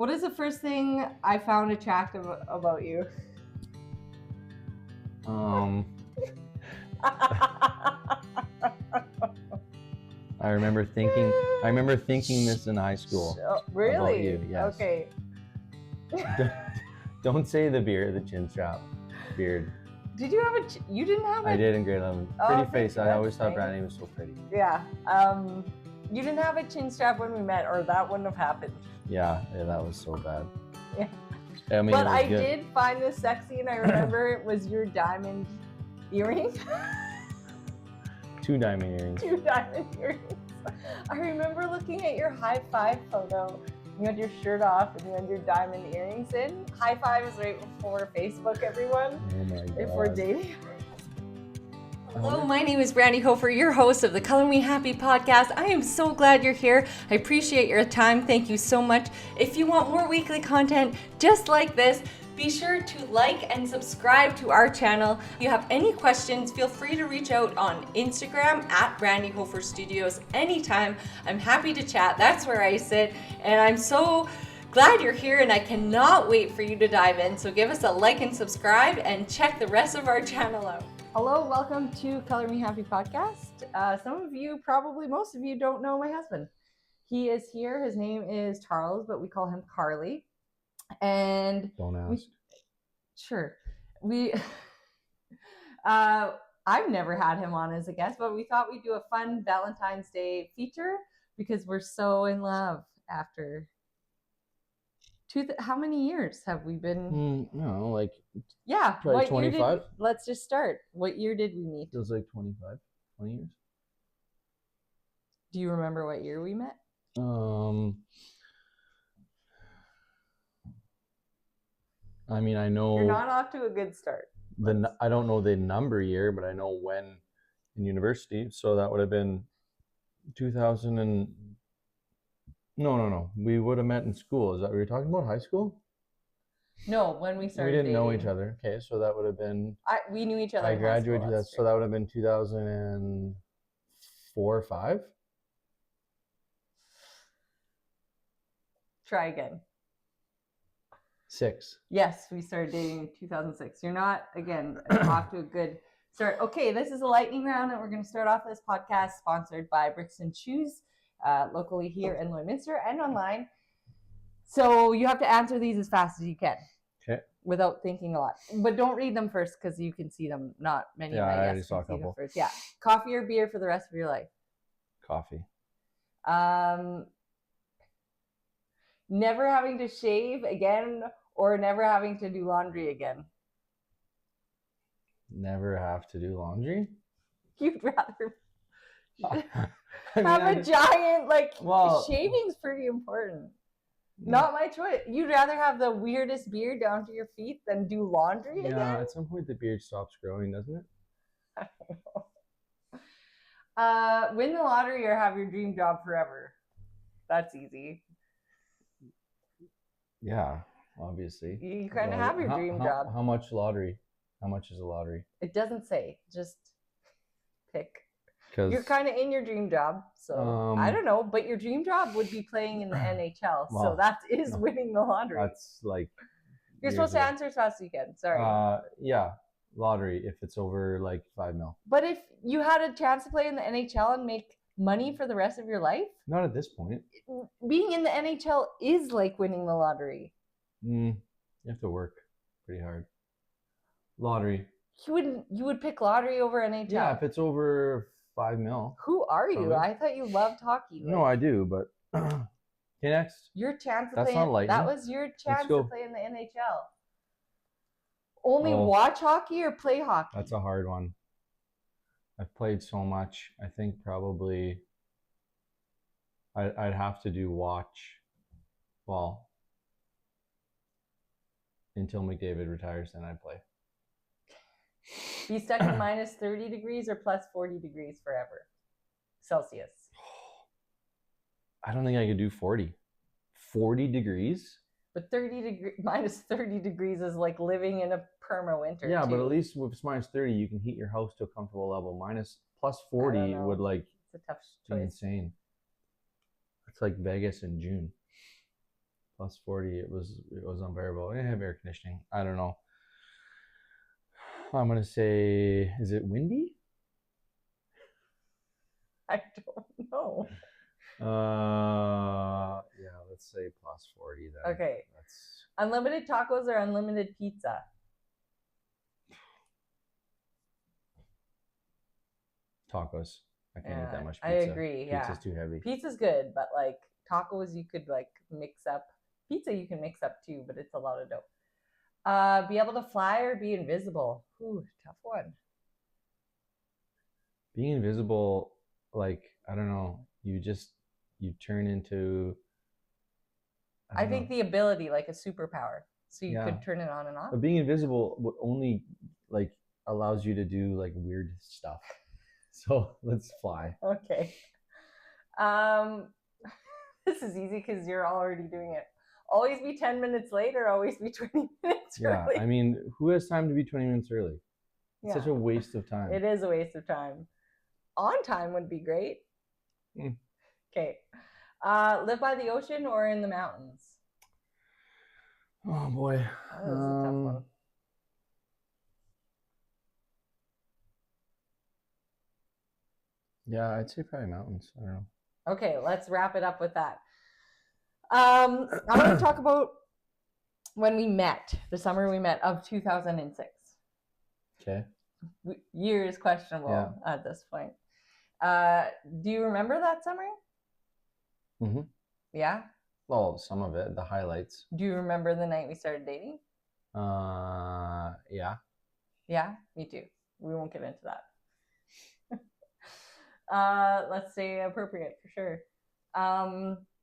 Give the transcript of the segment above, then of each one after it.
What is the first thing I found attractive about you? I remember thinking this in high school. Really? About you, yes. Okay. Don't say the chin strap, beard. Did you have you didn't have I did in grade 11. Pretty face. I always thought Brandi was so pretty. Yeah. You didn't have a chin strap when we met, or that wouldn't have happened. Yeah, that was so bad. Yeah. I mean, but I did find this sexy, and I remember it was your diamond earring. 2 diamond earrings. 2 diamond earrings. I remember looking at your high five photo. You had your shirt off and you had your diamond earrings in. High five was right before Facebook, everyone. Oh my God. Before dating. Hello, my name is Brandi Hofer, your host of the Color Me Happy podcast. I am so glad you're here. I appreciate your time. Thank you so much. If you want more weekly content just like this, be sure to like and subscribe to our channel. If you have any questions, feel free to reach out on Instagram at Brandi Hofer Studios anytime. I'm happy to chat. That's where I sit. And I'm so glad you're here and I cannot wait for you to dive in. So give us a like and subscribe and check the rest of our channel out. Hello, welcome to Color Me Happy podcast. Some of you, probably most of you, don't know my husband. He is here. His name is Charles, but we call him Carly. And don't ask. I've never had him on as a guest, but we thought we'd do a fun Valentine's Day feature because we're so in love after how many years have we been? No, like probably 25. Let's just start. What year did we meet? It was like 25, 20 years. Do you remember what year we met? I mean, I know you're not off to a good start. I don't know the number year, but I know when in university. So that would have been 2000 and no. We would have met in school. Is that what you're talking about? High school? No, when we started. We didn't dating. know each other. Okay, so that would have been. We knew each other. I graduated. So that would have been 2004 or 5. Try again. 6. Yes, we started dating in 2006. You're not, again, off to a good start. Okay, this is a lightning round, and we're going to start off this podcast sponsored by Brixton Shoes, locally here in Lloydminster and online. So you have to answer these as fast as you can. Okay. Without thinking a lot. But don't read them first because you can see them. Not many of my I already saw a couple. First. Yeah. Coffee or beer for the rest of your life? Coffee. Never having to shave again or never having to do laundry again? Never have to do laundry? You'd rather have a giant, shaving's pretty important. Not my choice. You'd rather have the weirdest beard down to your feet than do laundry again? Yeah, at some point the beard stops growing, doesn't it? I don't know. Win the lottery or have your dream job forever? That's easy. Yeah, obviously. You kind of have your dream job. How much lottery? How much is a lottery? It doesn't say. Just pick. You're kind of in your dream job, so I don't know. But your dream job would be playing in the NHL, so that is winning the lottery. That's like you're supposed to answer as fast as you can. Sorry. Yeah, lottery if it's over like 5 mil. But if you had a chance to play in the NHL and make money for the rest of your life? Not at this point. Being in the NHL is like winning the lottery. You have to work pretty hard. Lottery. You would pick lottery over NHL? Yeah, if it's over 5 mil. Who are you? I thought you loved hockey. No, I do, but okay, next. Your chance to play. That was your chance to play in the NHL. Only watch hockey or play hockey? That's a hard one. I've played so much. I think probably I'd have to do watch. Well, until McDavid retires, then I'd play. Be stuck in minus 30 degrees or plus 40 degrees forever? Celsius. I don't think I could do 40. 40 degrees? But minus 30 degrees is like living in a perma winter. Yeah, but at least with minus 30, you can heat your house to a comfortable level. Plus 40 would it's a tough choice. Be insane. It's like Vegas in June. plus 40. It was unbearable. I didn't have air conditioning. I don't know. I'm gonna say, is it windy? I don't know. Yeah, let's say plus 40 then. Okay. That's Unlimited tacos or unlimited pizza? tacos. I can't eat that much pizza. I agree. Pizza's too heavy. Pizza's good, but like tacos, you could like mix up. Pizza you can mix up too, but it's a lot of dough. Be able to fly or be invisible? Ooh, tough one. Being invisible, like, I don't know, you turn into, I think the ability, like a superpower, so you could turn it on and off. But being invisible only like allows you to do like weird stuff. So let's fly. Okay. This is easy because you're already doing it. Always be 10 minutes late or always be 20 minutes early. I mean, who has time to be 20 minutes early? It's such a waste of time. It is a waste of time. On time would be great. Okay. Live by the ocean or in the mountains? Oh boy. That was a tough one. Yeah, I'd say probably mountains. I don't know. Okay, let's wrap it up with that. I want to talk about when we met, the summer we met of 2006. Okay. Year is questionable at this point. Do you remember that summer? Mm-hmm. Yeah? Well, some of it, the highlights. Do you remember the night we started dating? Yeah. Yeah, me too. We won't get into that. Let's stay appropriate for sure.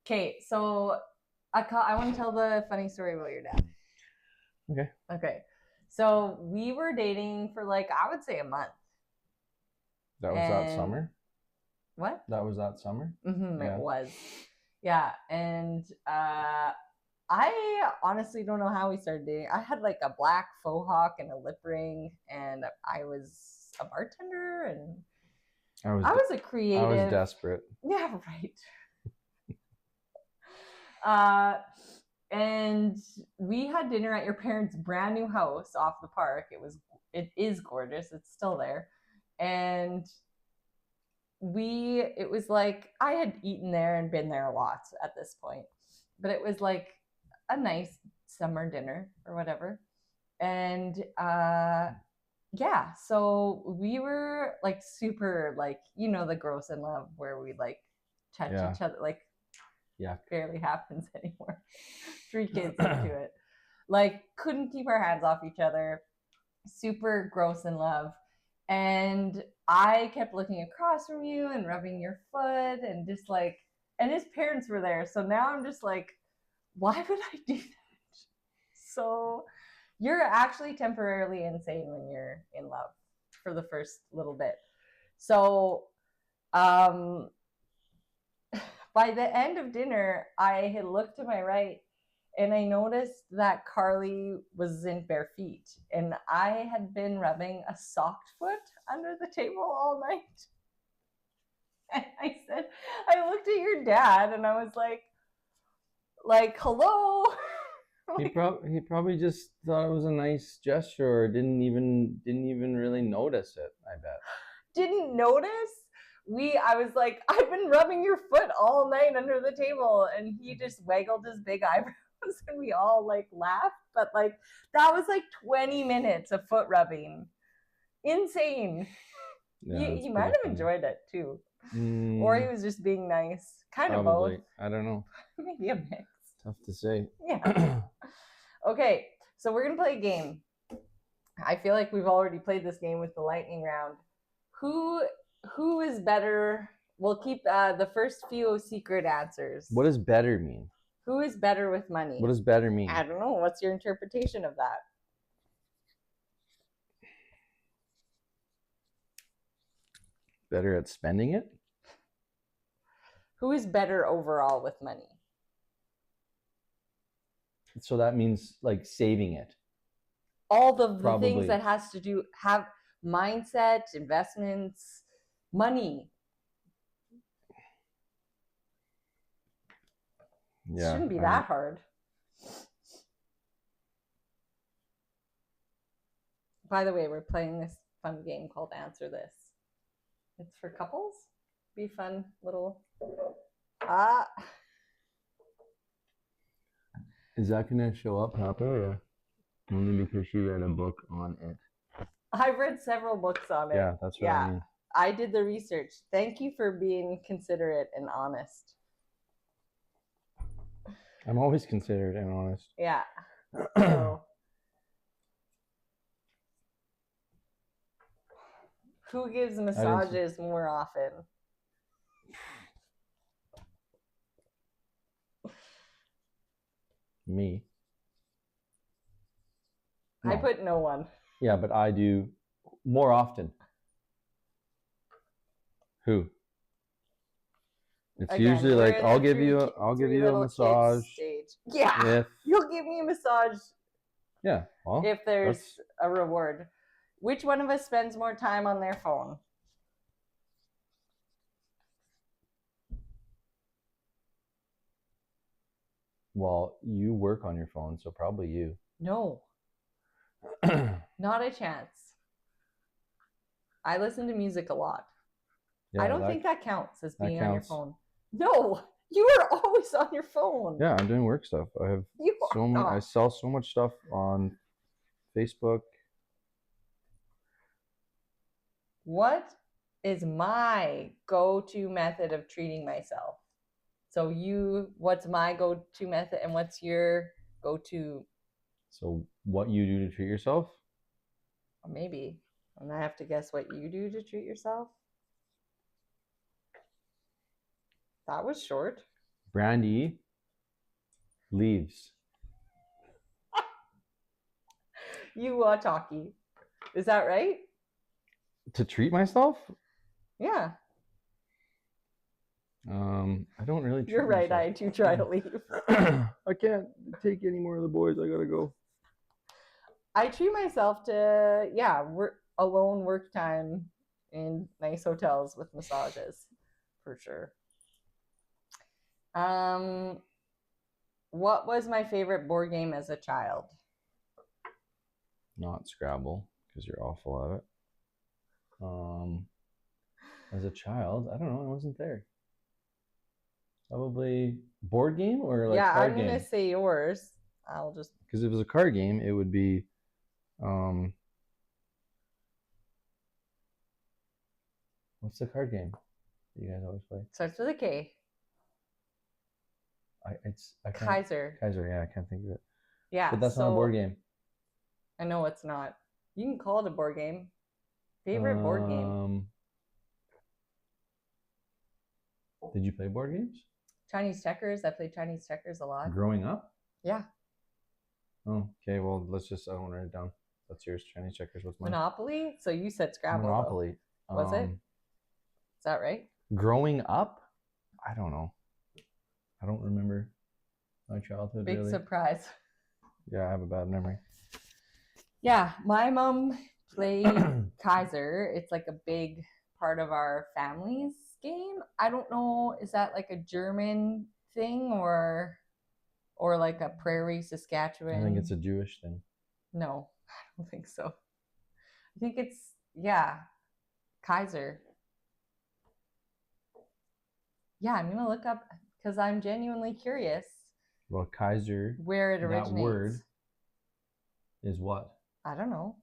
Okay, so I want to tell the funny story about your dad. Okay. So we were dating for like, I would say a month. That was that summer? What? That was that summer? Mm-hmm, yeah. It was. Yeah. And I honestly don't know how we started dating. I had like a black faux hawk and a lip ring, and I was a bartender, and I was a creative. I was desperate. Yeah, right. And we had dinner at your parents' brand new house off the park. It is gorgeous. It's still there. And it was like, I had eaten there and been there a lot at this point, but it was like a nice summer dinner or whatever. And yeah, so we were like super, like, you know, the gross in love where we like touch each other, like, barely happens anymore. 3 kids into it, like, couldn't keep our hands off each other, super gross in love. And I kept looking across from you and rubbing your foot and just like, and his parents were there. So now I'm just like, why would I do that? So you're actually temporarily insane when you're in love for the first little bit. So by the end of dinner, I had looked to my right and I noticed that Carly was in bare feet, and I had been rubbing a socked foot under the table all night. And I looked at your dad and I was like, hello. He probably just thought it was a nice gesture, or didn't even really notice it, I bet. Didn't notice? I was like, I've been rubbing your foot all night under the table, and he just waggled his big eyebrows and we all like laughed. But like, that was like 20 minutes of foot rubbing. Insane. Yeah, he might have enjoyed it too. Or he was just being nice. Kind of both. I don't know. Maybe a mix. Tough to say. Yeah. Okay, so we're going to play a game. I feel like we've already played this game with the lightning round. Who is better? We'll keep the first few secret answers. What does better mean? Who is better with money? What does better mean? I don't know. What's your interpretation of that? Better at spending it? Who is better overall with money? So that means like saving it. All the things that has to do, have mindset, investments, money. Yeah. Shouldn't be that hard. By the way, we're playing this fun game called Answer This. It's for couples. Be fun little. Is that going to show up, Papa? Or only because she read a book on it? I've read several books on it. Yeah, that's what I mean. I did the research. Thank you for being considerate and honest. I'm always considerate and honest. Yeah. So, who gives massages more often? Me. No. I put no one. Yeah, but I do more often. Who? It's again, usually like I'll give you a massage. Yeah, you'll give me a massage. Yeah, well, if there's a reward. Which one of us spends more time on their phone? Well, you work on your phone, so probably you. No. Not a chance. I listen to music a lot. Yeah, I don't think that counts as being on your phone. No, you are always on your phone. Yeah, I'm doing work stuff. I have I sell so much stuff on Facebook. What is my go-to method of treating myself? So what's my go-to method and what's your go-to? So what you do to treat yourself? Maybe. And I have to guess what you do to treat yourself? That was short. Brandi leaves. You watch hockey. Is that right? To treat myself? Yeah. I don't really treat You're right, myself. I do try to leave. I can't take any more of the boys. I gotta go. I treat myself to, alone work time in nice hotels with massages, for sure. What was my favorite board game as a child? Not Scrabble, because you're awful at it. As a child, I don't know. I wasn't there. Probably board game or card game? Yeah, I'm going to say yours. I'll just... Because if it was a card game, it would be... What's the card game that you guys always play? Starts with a K. Kaiser. Kaiser, yeah, I can't think of it. Yeah. But that's not a board game. I know it's not. You can call it a board game. Favorite board game? Did you play board games? Chinese checkers. I played Chinese checkers a lot. Growing up? Yeah. Oh, okay. Well, I want to write it down. That's yours. Chinese checkers. What's mine? Monopoly? So you said Scrabble. Monopoly. Was it? Is that right? Growing up? I don't know. I don't remember my childhood. Big really. Surprise. Yeah, I have a bad memory. Yeah, my mom played Kaiser. It's like a big part of our family's game. I don't know, is that like a German thing or like a Prairie, Saskatchewan? I think it's a Jewish thing. No, I don't think so. I think it's, Kaiser. Yeah, I'm going to look up because I'm genuinely curious. Well, Kaiser, where it originates. That word is what? I don't know.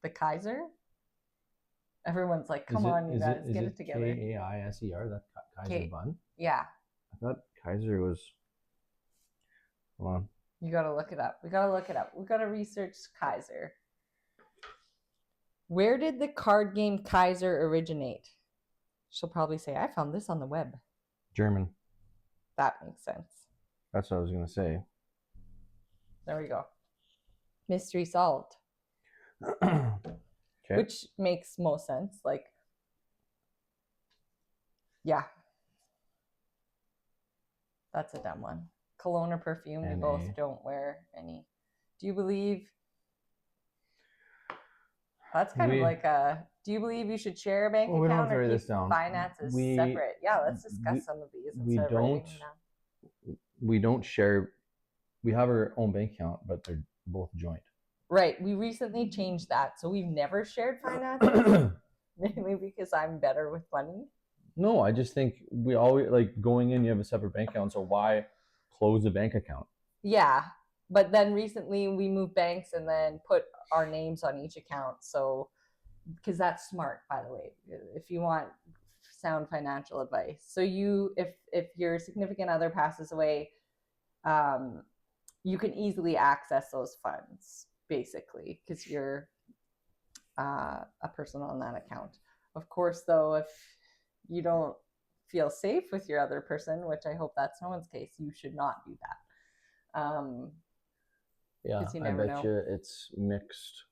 The Kaiser? Everyone's like, come on, you guys, get it together. Kaiser, that Kaiser bun? Yeah. I thought Kaiser was... Hold on. You got to look it up. We got to research Kaiser. Where did the card game Kaiser originate? She'll probably say, I found this on the web. German. That makes sense. That's what I was going to say. There we go. Mystery solved. Okay. Which makes most sense. Like, yeah. That's a dumb one. Cologne or perfume, we both don't wear any. Do you believe... That's kind of like a... Do you believe you should share a bank account or keep finances separate? Yeah, let's discuss some of these. We don't share... We have our own bank account, but they're both joint. Right. We recently changed that. So we've never shared finances, mainly because I'm better with money. No, I just think we always, like, going in, you have a separate bank account, so why close a bank account? Yeah. But then recently we moved banks and then put our names on each account. So, because that's smart, by the way, if you want sound financial advice. So if your significant other passes away, you can easily access those funds, basically, because you're a person on that account. Of course, though, if you don't feel safe with your other person, which I hope that's no one's case, you should not do that. Yeah, you I never bet know. you it's mixed.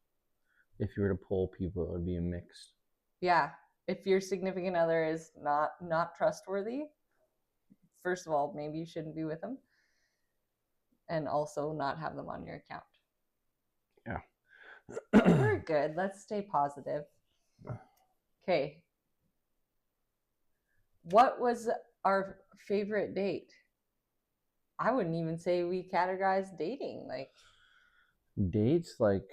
If you were to poll people, it would be a mixed. Yeah, if your significant other is not trustworthy, first of all, maybe you shouldn't be with them, and also not have them on your account. Yeah. Very good. Let's stay positive. Okay. What was our favorite date? I wouldn't even say we categorize dating. Like dates, like,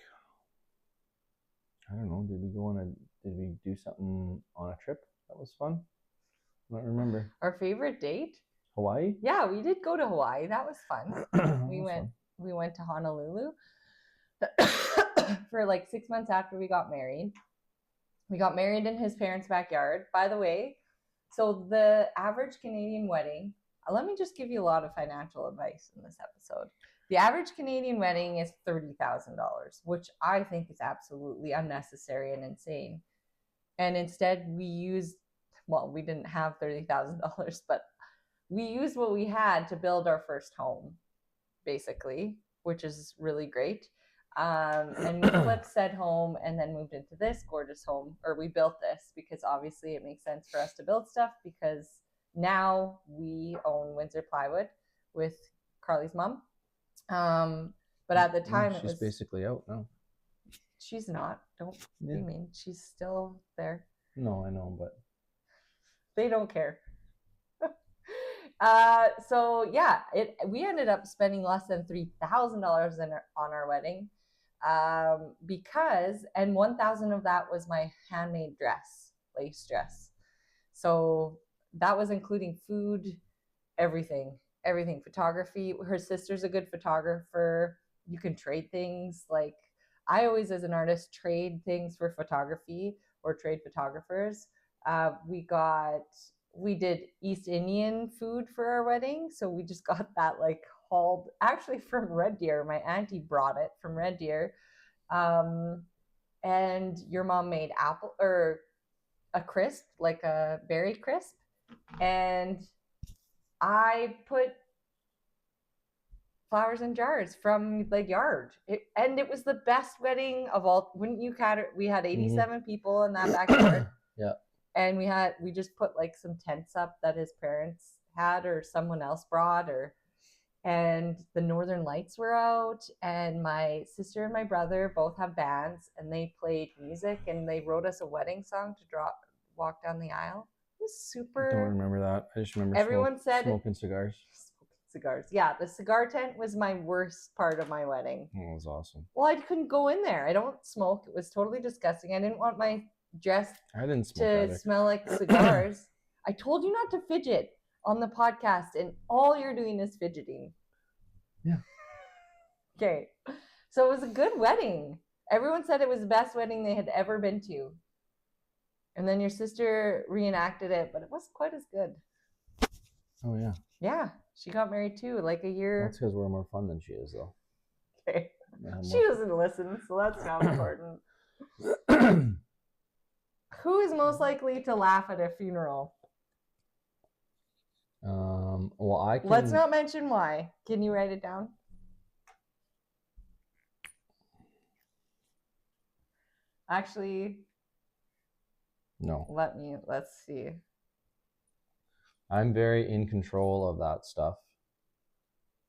I don't know, did we do something on a trip that was fun? I don't remember. our favorite date? Hawaii? Yeah, we did go to Hawaii. That was fun. we went to Honolulu for like 6 months after we got married. We got married in his parents' backyard. By the way, so the average Canadian wedding, let me just give you a lot of financial advice in this episode. The average Canadian wedding is $30,000, which I think is absolutely unnecessary and insane. And instead we didn't have $30,000, but we used what we had to build our first home, basically, which is really great. And we flipped said home and then moved into this gorgeous home, or we built this because obviously it makes sense for us to build stuff because now we own Windsor Plywood with Carly's mom. But at the time she's basically out now. She's not. Don't be mean. She's still there. No, I know, but they don't care. So yeah, we ended up spending less than $3,000 on our wedding. Because, and 1,000 of that was my handmade dress, lace dress. So that was including food, everything, photography. Her sister's a good photographer. You can trade things. Like I always, as an artist, trade things for photography or trade photographers. We did East Indian food for our wedding. So we just got that like hauled actually from Red Deer. My auntie brought it from Red Deer. And your mom made apple or a crisp, like a berry crisp. And I put flowers in jars from the yard. And it was the best wedding of all. Wouldn't you count it? We had 87 people in that backyard. Yeah. And we just put like some tents up that his parents had or someone else brought, and the Northern Lights were out, and my sister and my brother both have bands, and they played music, and they wrote us a wedding song to walk down the aisle. It was super. I don't remember that. I just remember smoking cigars. Cigars. Yeah, the cigar tent was my worst part of my wedding. Oh, it was awesome. Well, I couldn't go in there. I don't smoke. It was totally disgusting. I didn't want my dress to smell like cigars. I told you not to fidget on the podcast, and all you're doing is fidgeting. Yeah. Okay. So it was a good wedding. Everyone said it was the best wedding they had ever been to. And then your sister reenacted it, but it wasn't quite as good. Oh, yeah. Yeah. She got married too, like a year. That's because we're more fun than she is, though. Okay. She doesn't listen, so that's not important. Who is most likely to laugh at a funeral? Well, I can... Let's not mention why. Can you write it down? Actually, no. Let's see. I'm very in control of that stuff.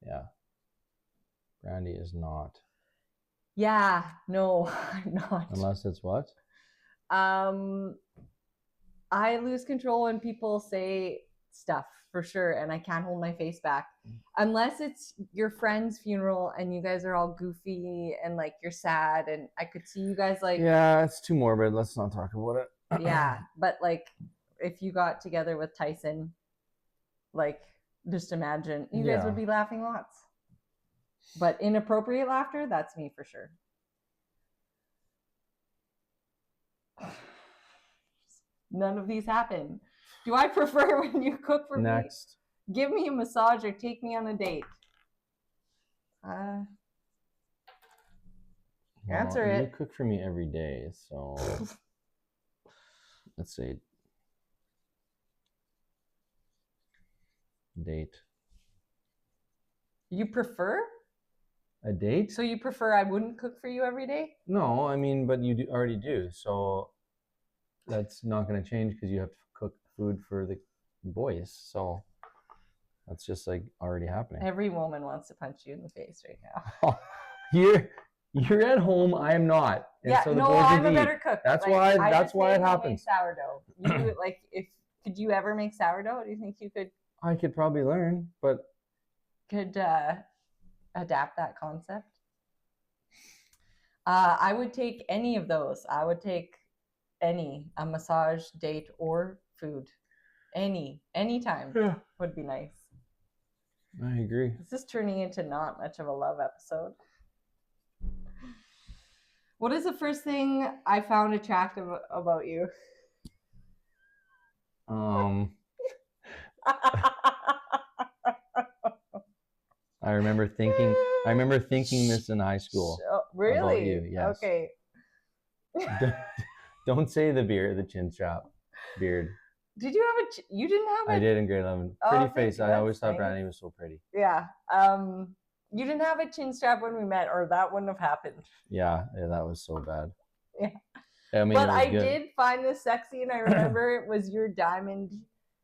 Yeah. Brandi is not. Yeah, no, I'm not. Unless it's what? I lose control when people say stuff for sure, and I can't hold my face back unless it's your friend's funeral and you guys are all goofy and like you're sad, and I could see you guys like Yeah, it's too morbid. Let's not talk about it. yeah, but like if you got together with Tyson, like just imagine you guys would be laughing lots. But inappropriate laughter, that's me for sure. None of these happen. Do I prefer when you cook for me? Give me a massage or take me on a date? Answer it. You cook for me every day, so let's say date. You prefer a date? So you prefer I wouldn't cook for you every day? No, I mean, but you already do, so that's not going to change because you have to cook food for the boys. So that's just like already happening. Every woman wants to punch you in the face right now. You're at home. I am not. And yeah, so the boys I'm a better cook. That's like, why. That's why it happens. Sourdough. You like if could you ever make sourdough? Do you think you could? I could probably learn, but could adapt that concept. I would take any of those. I would take a massage, date, or food. Anytime would be nice. I agree. This is turning into not much of a love episode. What is the first thing I found attractive about you? I remember thinking this in high school. Really? About you, yes. Okay. Don't say the chin strap beard. Did you have you didn't have it? I did in grade 11. Pretty face. I always thought Brandi was so pretty. Yeah. You didn't have a chin strap when we met, or that wouldn't have happened. Yeah, that was so bad. Yeah. I mean, but I did find this sexy, and I remember it was your diamond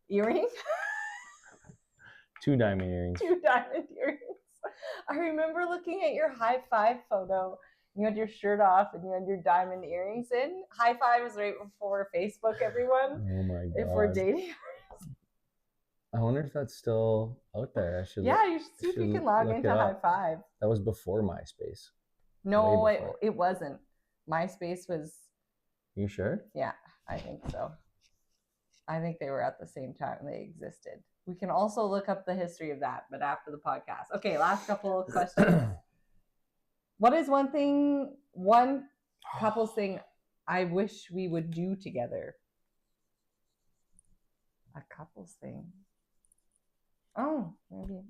earring. 2 diamond earrings. 2 diamond earrings. I remember looking at your high five photo. You had your shirt off and you had your diamond earrings in. High five was right before Facebook, everyone. Oh my God. If we're dating. I wonder if that's still out there. You should see if you can log into High Five. That was before MySpace. No, it wasn't. MySpace was... You sure? Yeah, I think so. I think they were at the same time they existed. We can also look up the history of that, but after the podcast. Okay, last couple of questions. What is one couple's thing I wish we would do together? A couple's thing. Oh, maybe.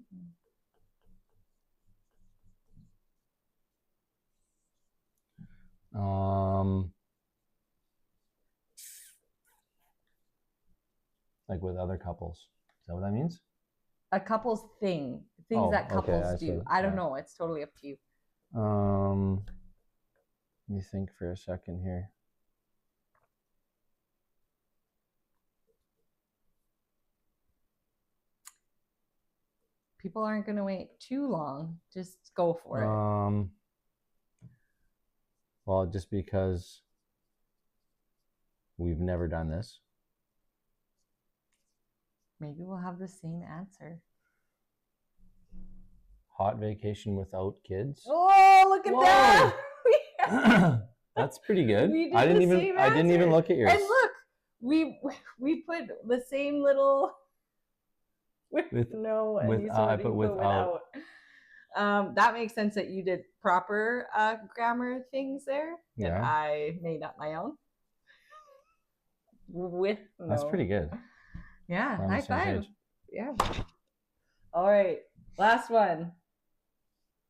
Like with other couples. Is that what that means? A couple's thing. Things that couples do. I don't know. It's totally up to you. Let me think for a second here. People aren't going to wait too long. Just go for it. Well, just because we've never done this. Maybe we'll have the same answer. Hot vacation without kids. Oh, look at that! That's pretty good. I didn't even look at yours. And look, we put the same little without. That makes sense that you did proper grammar things there. Yeah. I made up my own. That's pretty good. Yeah, high five. Yeah. All right, last one.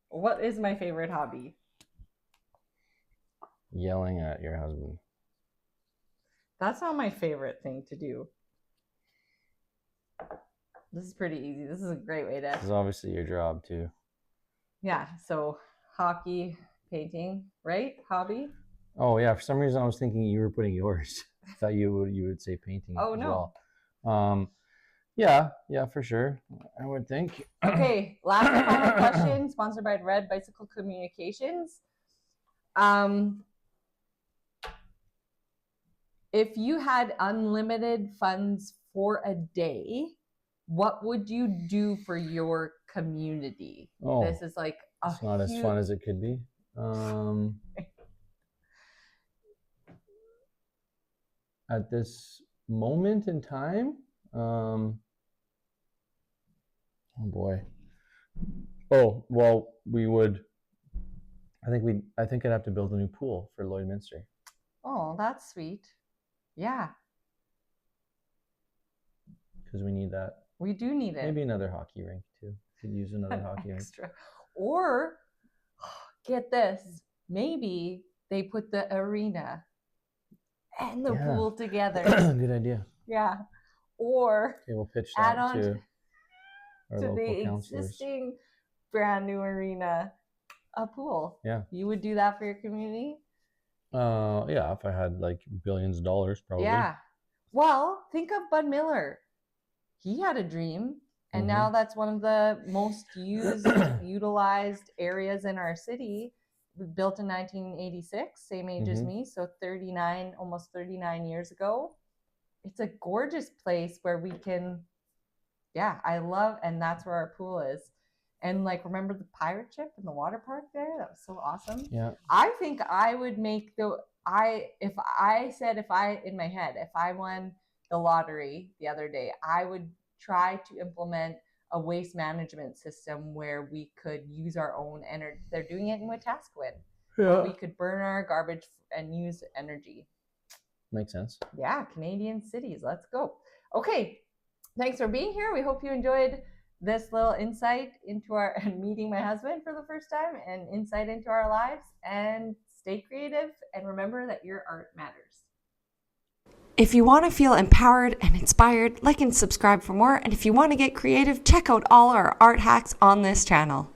What is my favorite hobby? Yelling at your husband. That's not my favorite thing to do. This is pretty easy. This is a great way to... This is obviously your job too. Yeah, so hockey, painting, right? Hobby? Oh yeah, for some reason I was thinking you were putting yours. I thought you would say painting as well. Yeah, for sure. I would think. Okay, last and final question, sponsored by Red Bicycle Communications. If you had unlimited funds for a day, What would you do for your community? Oh, this is like it's not as fun as it could be. At this moment in time, oh boy. Oh, well, we would. I think I'd have to build a new pool for Lloydminster. Oh, that's sweet. Yeah. Because we need that. We do need it. Maybe another hockey rink too. Could use another hockey Extra. rink. Or get this, maybe they put the arena and the pool together. Good idea. Yeah. Or okay, we'll pitch that add on to our local the councilors. existing brand new arena, a pool. Yeah. You would do that for your community? Yeah, if I had like billions of dollars, probably. Yeah. Well, think of Bud Miller. He had a dream, and now that's one of the most utilized areas in our city. Built in 1986, same age as me, so 39, almost 39 years ago. It's a gorgeous place where we can, I love, and that's where our pool is. And like, remember the pirate ship in the water park there? That was so awesome. Yeah. I think I would make if I won the lottery the other day, I would try to implement a waste management system where we could use our own energy. They're doing it in Wetaskiwin. Yeah. We could burn our garbage and use energy. Makes sense. Yeah, Canadian cities. Let's go. Okay, thanks for being here. We hope you enjoyed this little insight into our meeting my husband for the first time and insight into our lives. And stay creative and remember that your art matters. If you want to feel empowered and inspired, like and subscribe for more. And if you want to get creative, check out all our art hacks on this channel.